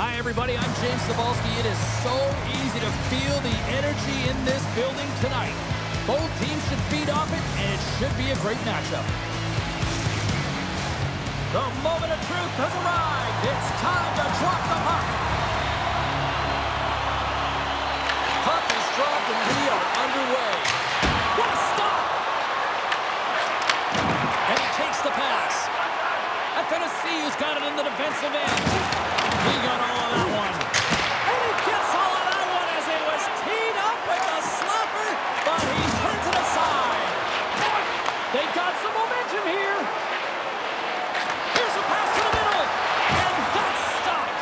Hi, everybody. I'm James Cebulski. It is so easy to feel the energy in this building tonight. Both teams should feed off it, and it should be a great matchup. The moment of truth has arrived. It's time to drop the puck. Puck is dropped, and we are underway. What a stop! And he takes the pass. And Tennessee's got it in the defensive end. He got all of that one. And he gets all of that one as it was teed up with a slapper, but he turns it aside. They got some momentum here. Here's a pass to the middle, and that's stopped.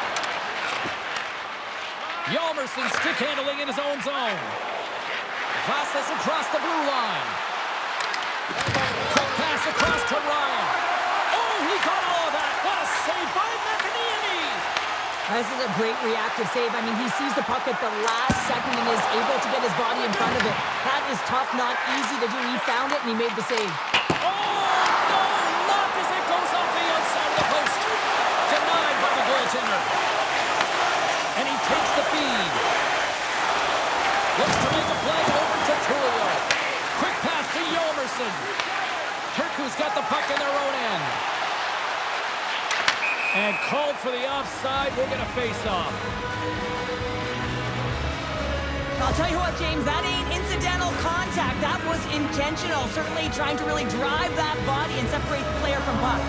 Hjalmarsson stick handling in his own zone. Vaasan across the blue line. Quick pass across to Ryan. Oh, he got all of that. What a save by McEnany. This is a great reactive save. I mean, he sees the puck at the last second and is able to get his body in front of it. That is tough, not easy to do. He found it, and he made the save. Oh, no, not as it goes off the outside of the post. Denied by the goaltender. And he takes the feed. Looks to make a play over to Tulio. Quick pass to Hjalmarsson. Turku's got the puck in their own end. And called for the offside. We're going to face off. I'll tell you what, James, that ain't incidental contact. That was intentional. Certainly trying to really drive that body and separate the player from puck.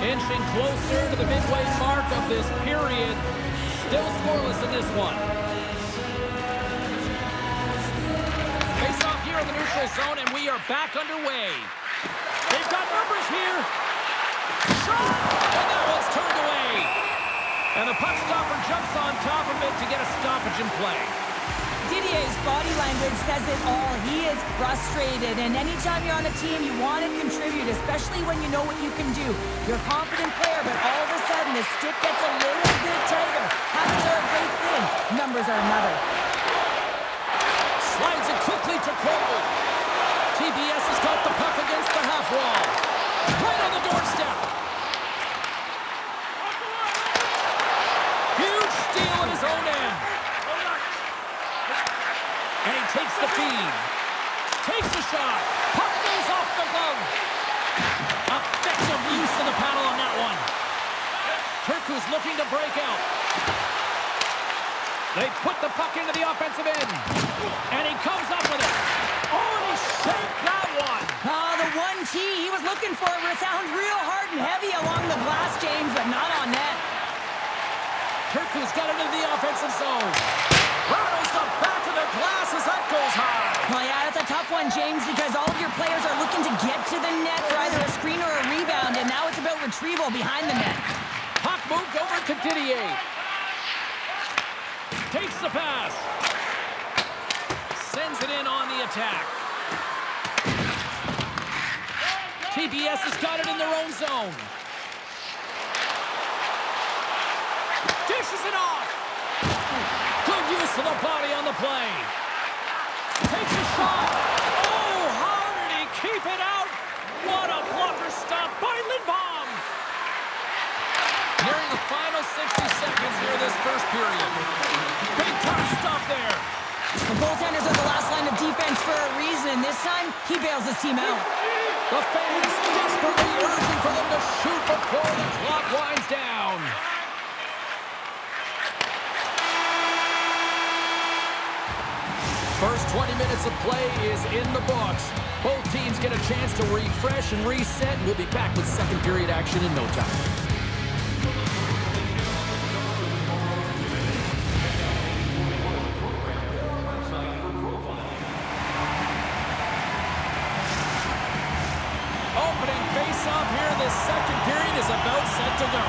Inching closer to the midway mark of this period. Still scoreless in this one. Face off here in the neutral zone, and we are back underway. They've got numbers here. Shot! And that one's turned away. And the puck stopper jumps on top of it to get a stoppage in play. Didier's body language says it all. He is frustrated, and anytime you're on a team, you want to contribute, especially when you know what you can do. You're a confident player, but all of a sudden, the stick gets a little bit tighter. Habits are a great thing. Numbers are another. Slides it quickly to Kroll. TPS has got the puck against the half wall. Right on the doorstep. Huge steal in his own end. And he takes the feed. Takes the shot. Puck goes off the glove. Effective use of the paddle on that one. Turku's looking to break out. They put the puck into the offensive end. And he comes up with it. Oh, and he shaped that one. Oh, the 1T he was looking for sounds real hard and heavy along the glass, James, but not on net. Turku's got it into the offensive zone. Rattles the back of the glass as that goes high. Well, yeah, that's a tough one, James, because all of your players are looking to get to the net for either a screen or a rebound, and now it's about retrieval behind the net. Puck moved over to Didier. Takes the pass. Sends it in on the attack. TPS has got it in their own zone. Dishes it off. Good use of the body on the play. Takes a shot. Oh, how did he keep it out? What a blocker stop by Lindbaum. Nearing the final 60 seconds here this first period. Big time stop there. The goaltenders are the last line of defense for a reason, and this time, he bails his team out. The fans desperately urging for them to shoot before the clock winds down. First 20 minutes of play is in the books. Both teams get a chance to refresh and reset, and we'll be back with second period action in no time. Opening face-off here in this second period is about set to go.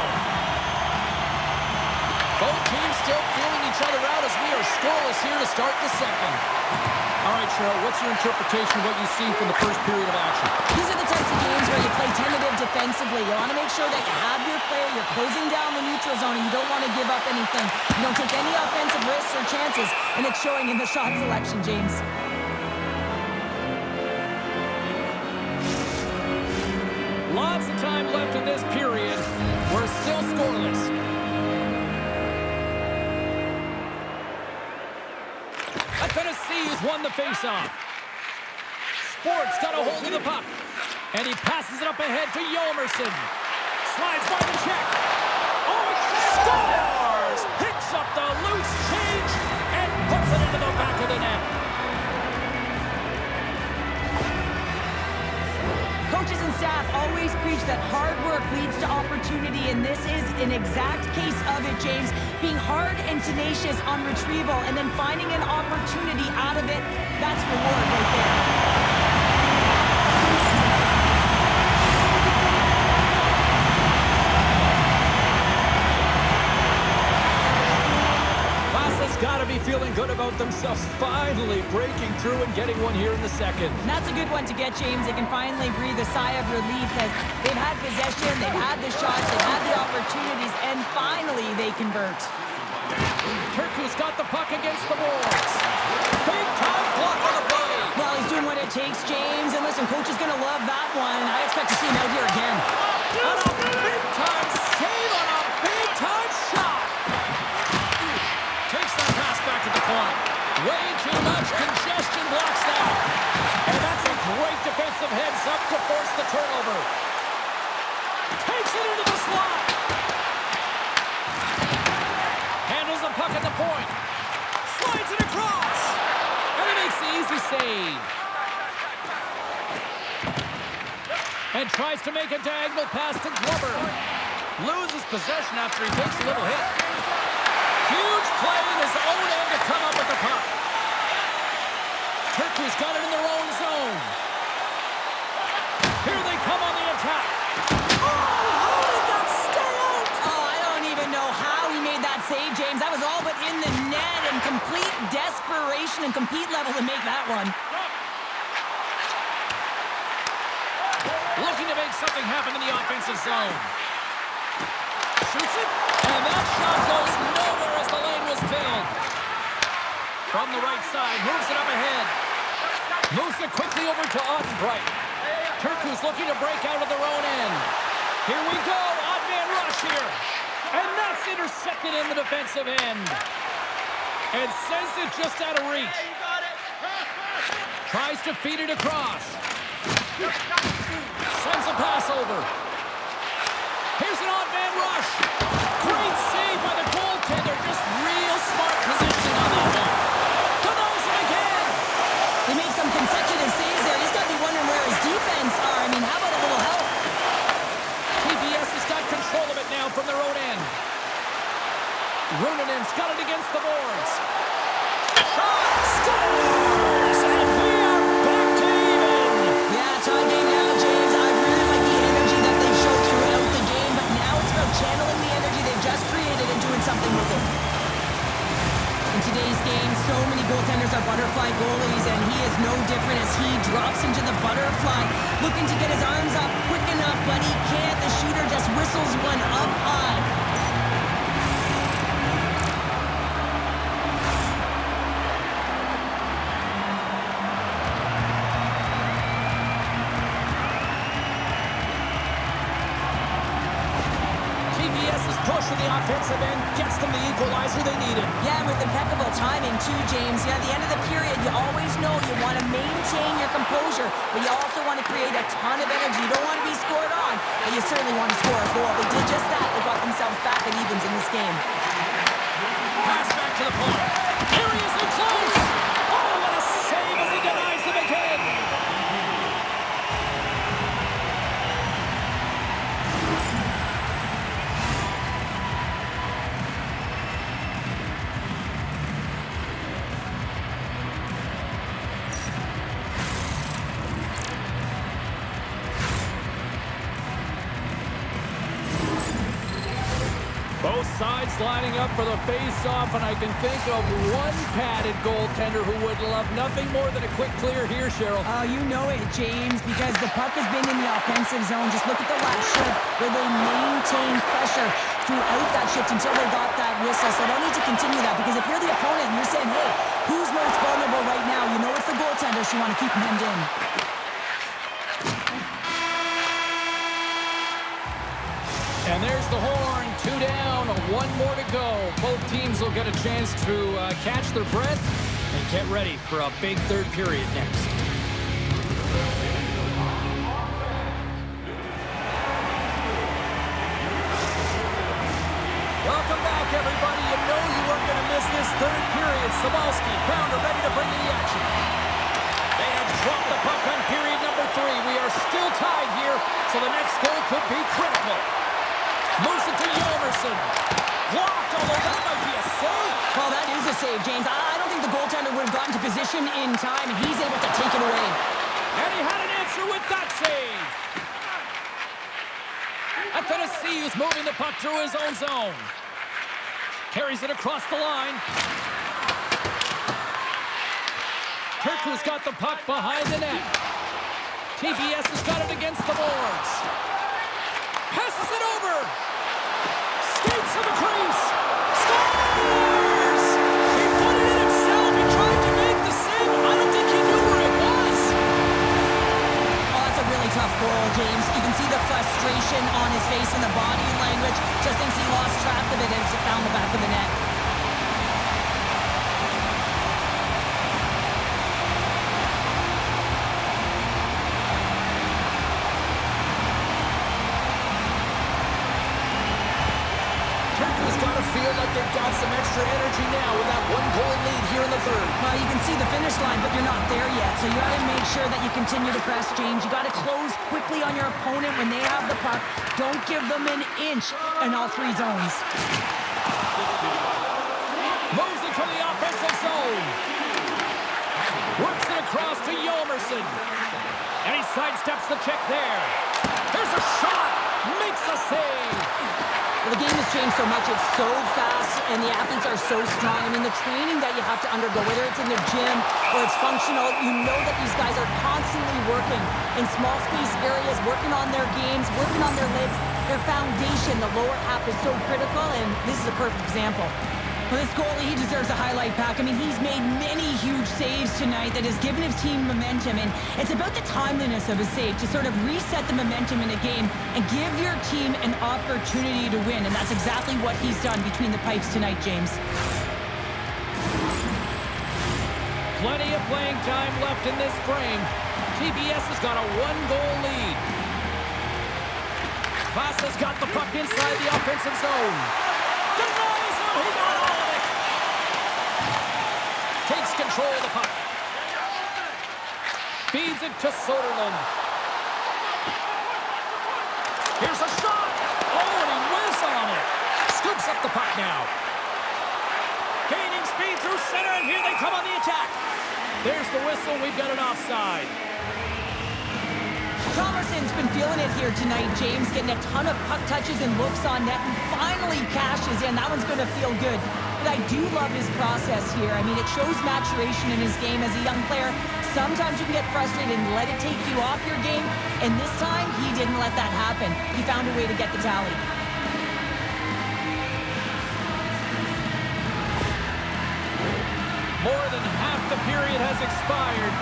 Both teams still feeling each other out as we are scoreless here to start the second. All right, Cheryl, what's your interpretation of what you've seen from the first period of action? These are the types of games where you play tentative defensively. You want to make sure that you have your player, you're closing down the neutral zone, and you don't want to give up anything. You don't take any offensive risks or chances, and it's showing in the shot selection, James. Lots of time left still scoreless. Tennessee has won the faceoff. Sport's got a hold of the puck. And he passes it up ahead to Yomerson. Slides by the check. Oh, it scores! Picks up the loose change and puts it into the back of the net. Coaches and staff always preach that hard work leads to opportunity, and this is an exact case of it, James. Being hard and tenacious on retrieval and then finding an opportunity out of it, that's reward right there. Got to be feeling good about themselves, finally breaking through and getting one here in the second. And that's a good one to get, James. They can finally breathe a sigh of relief as they've had possession, they've had the shots, they've had the opportunities, and finally they convert. Turku's got the puck against the boards. Big time block on the play. Well, he's doing what it takes, James. And listen, coach is going to love that one. I expect to see him out here again. On a big time save on a big time shot. Takes that pass back at the point. Way too much congestion blocks that. And that's a great defensive heads up to force the turnover. Takes it into the slot. Handles the puck at the point. Slides it across. And he makes the easy save. And tries to make a diagonal pass to Glover. Loses possession after he takes a little hit. Huge play in his own end to come up with the puck. Turku's got it in their own zone. Here they come on the attack. Oh, how did that stay out? Oh, I don't even know how he made that save, James. That was all but in the net and complete desperation and compete level to make that one. Looking to make something happen in the offensive zone. Shoots it, and that shot goes nowhere as the lane was filled. From the right side, moves it up ahead. Moves it quickly over to Ottenbright. Turku's looking to break out of their own end. Here we go, odd man rush here. And that's intercepted in the defensive end. And sends it just out of reach. Tries to feed it across. Sends a pass over. Here's an odd man rush. Great save by the goaltender. Just real smart positioning on that one. Denies him again. He made some consecutive saves there. He's got to be wondering where his defense are. I mean, how about a little help? TPS has got control of it now from their own end. Runenen's got it against the boards. Shot! Scores! And we are back to even. Yeah, tie game now, James. I really like the energy that they've shown throughout the game, but now it's about channeling the energy they've just created and doing something with it. In today's game, so many goaltenders are butterfly goalies, and he is no different as he drops into the butterfly, looking to get his arms up quick enough, but he can't. The shooter just whistles one up high. Push in the offensive end, gets them the equalizer they needed. Yeah, and with impeccable timing too, James. Yeah, at the end of the period, you always know you want to maintain your composure, but you also want to create a ton of energy. You don't want to be scored on, but you certainly want to score a goal. They did just that. They got themselves back at evens in this game. Pass back to the point. Here he is in close. Oh, what a save as he denies them again. Both sides lining up for the face-off, and I can think of one padded goaltender who would love nothing more than a quick clear here, Cheryl. Oh, you know it, James, because the puck has been in the offensive zone. Just look at the last shift where they maintained pressure throughout that shift until they got that whistle. So don't need to continue that, because if you're the opponent and you're saying, hey, who's most vulnerable right now? You know it's the goaltender, so you want to keep him hemmed in. And there's the horn. one more to go. Both teams will get a chance to catch their breath and get ready for a big third period next. Welcome back, everybody. You know you weren't going to miss this third period. Sabalski, Pounder ready to bring in the action. They have dropped the puck on period number 3. We are still tied here, so the next goal could be critical. Moves it to Yomerson. Blocked, although that might be a save. Well, that is a save, James. I don't think the goaltender would have gotten to position in time, and he's able to take it away. And he had an answer with that save. And Tennessee is moving the puck through his own zone. Carries it across the line. Turku's got the puck behind the net. TPS has got it against the boards. Passes it over. Skates to the crease. Scores! He put it in himself. He tried to make the save. I don't think he knew where it was. Oh, that's a really tough goal, James. You can see the frustration on his face and the body language. Just thinks he lost track of it as it found the back of the net. They've got some extra energy now with that one-goal lead here in the third. Well, you can see the finish line, but you're not there yet. So you got to make sure that you continue to press, James. You got to close quickly on your opponent when they have the puck. Don't give them an inch in all 3 zones. Moves it to the offensive zone. Works it across to Yomerson. And he sidesteps the check there. There's a shot. Makes a save. Well, the game has changed so much. It's so fast, and the athletes are so strong. I mean, the training that you have to undergo, whether it's in the gym or it's functional, you know that these guys are constantly working in small space areas, working on their games, working on their legs. Their foundation, the lower half, is so critical, and this is a perfect example. Well, this goalie, he deserves a highlight pack. I mean, he's made many huge saves tonight that has given his team momentum, and it's about the timeliness of his save to sort of reset the momentum in a game and give your team an opportunity to win, and that's exactly what he's done between the pipes tonight, James. Plenty of playing time left in this frame. TPS has got a 1-goal lead. Vaasan's got the puck inside the offensive zone. Denies him, he got all of it. Takes control of the puck. Feeds it to Soderlund. Here's a shot. Oh, and he whiffs on it. Scoops up the puck now. Gaining speed through center, and here they come on the attack. There's the whistle. We've got an offside. Thomerson's been feeling it here tonight, James, getting a ton of puck touches and looks on net, and finally cashes in. That one's going to feel good. But I do love his process here. I mean, it shows maturation in his game as a young player. Sometimes you can get frustrated and let it take you off your game, and this time, he didn't let that happen. He found a way to get the tally. More than half the period has expired.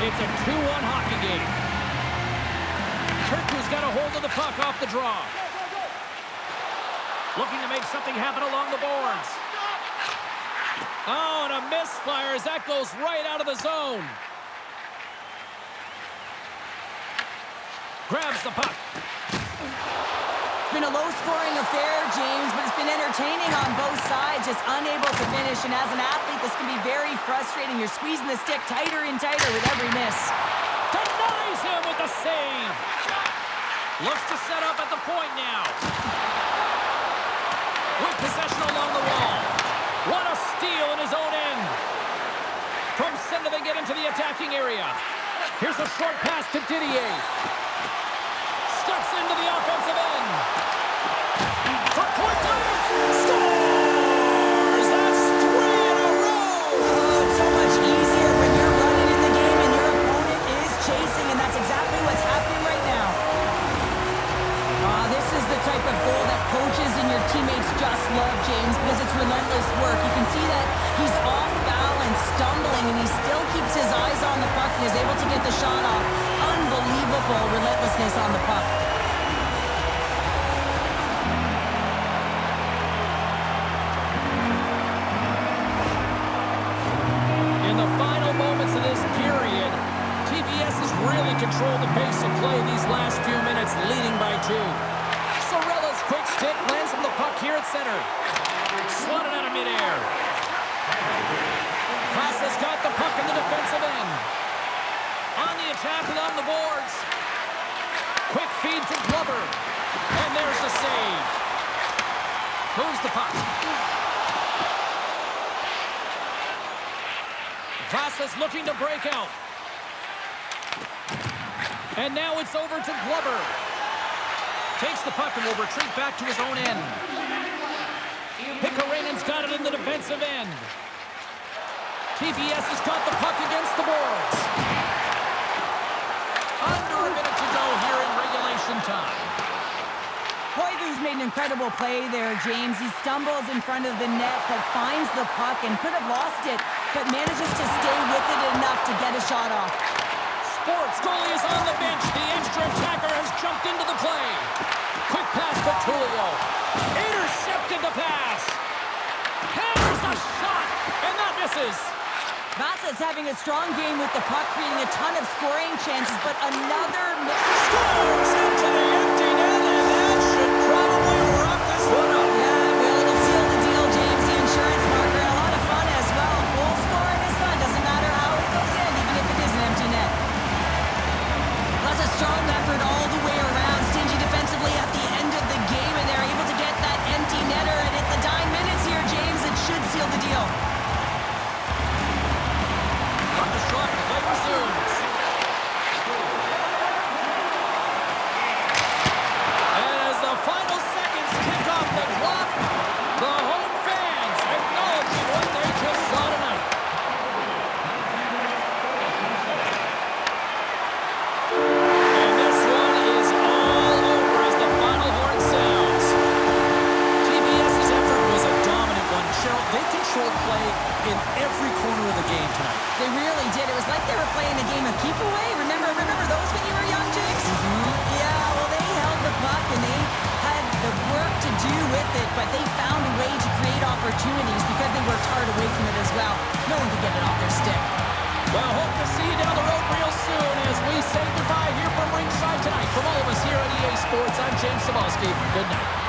It's a 2-1 hockey game. Turku's got a hold of the puck off the draw. Looking to make something happen along the boards. Oh, and a misfire as that goes right out of the zone. Grabs the puck. It's been a low-scoring affair, James, but it's been entertaining on both sides, just unable to finish. And as an athlete, this can be very frustrating. You're squeezing the stick tighter and tighter with every miss. Denies him with the save. Looks to set up at the point now. With possession along the wall. What a steal in his own end. From center they get into the attacking area. Here's a short pass to Didier. Steps into the offensive end. For point blank. Scores! That's 3 in a row. Oh, it's so much easier when you're running in the game and your opponent is chasing, and that's exactly what's happening right now. This is the type of goal that coaches and your teammates just love, James, because it's relentless work. You can see that he's off balance, stumbling, and he still keeps his eyes on the puck and is able to get the shot off. Unbelievable relentlessness on the puck. control the pace of play these last few minutes, leading by 2. Sorella's quick stick lands him the puck here at center. Swatted out of midair. Vaasan's got the puck in the defensive end. On the attack along the boards. Quick feed to Glover. And there's the save. Moves the puck. Vaasan's looking to break out. And now it's over to Glover. Takes the puck and will retreat back to his own end. Pekkarinen's got it in the defensive end. TPS has got the puck against the boards. Under a minute to go here in regulation time. Koivu's made an incredible play there, James. He stumbles in front of the net, but finds the puck and could have lost it, but manages to stay with it enough to get a shot off. Sports goalie is on the bench. The extra attacker has jumped into the play. Quick pass to Tullio. Intercepted the pass. Hammers a shot, and that misses. Vaasan's having a strong game with the puck, creating a ton of scoring chances, but another... Scores into the empty net, and that should probably wrap this one up. Yeah, well, it'll seal the deal, James. The insurance marker, a lot of fun as well. Goal scoring is fun. Doesn't matter how it goes in, even if it is an empty net. That's a strong effort all the way around. Stingy defensively at the end of the game, and they're able to get that empty netter, and it's the dying minutes here, James. It should seal the deal. On the shot, play resumes. As the final seconds tick off the clock, the home fans acknowledging what they just saw tonight. And this one is all over as the final horn sounds. TPS's effort was a dominant one. Cheryl, they controlled play in every corner of the game tonight. They really did. It was like they were playing a game of keep away. Remember those when you were young, James? Yeah, well, they held the puck and they had the work to do with it, but they found a way to create opportunities because they worked hard away from it as well. No one could get it off their stick. Well, hope to see you down the road real soon as we say goodbye here from ringside tonight. From all of us here at EA Sports, I'm James Cebulski. Good night.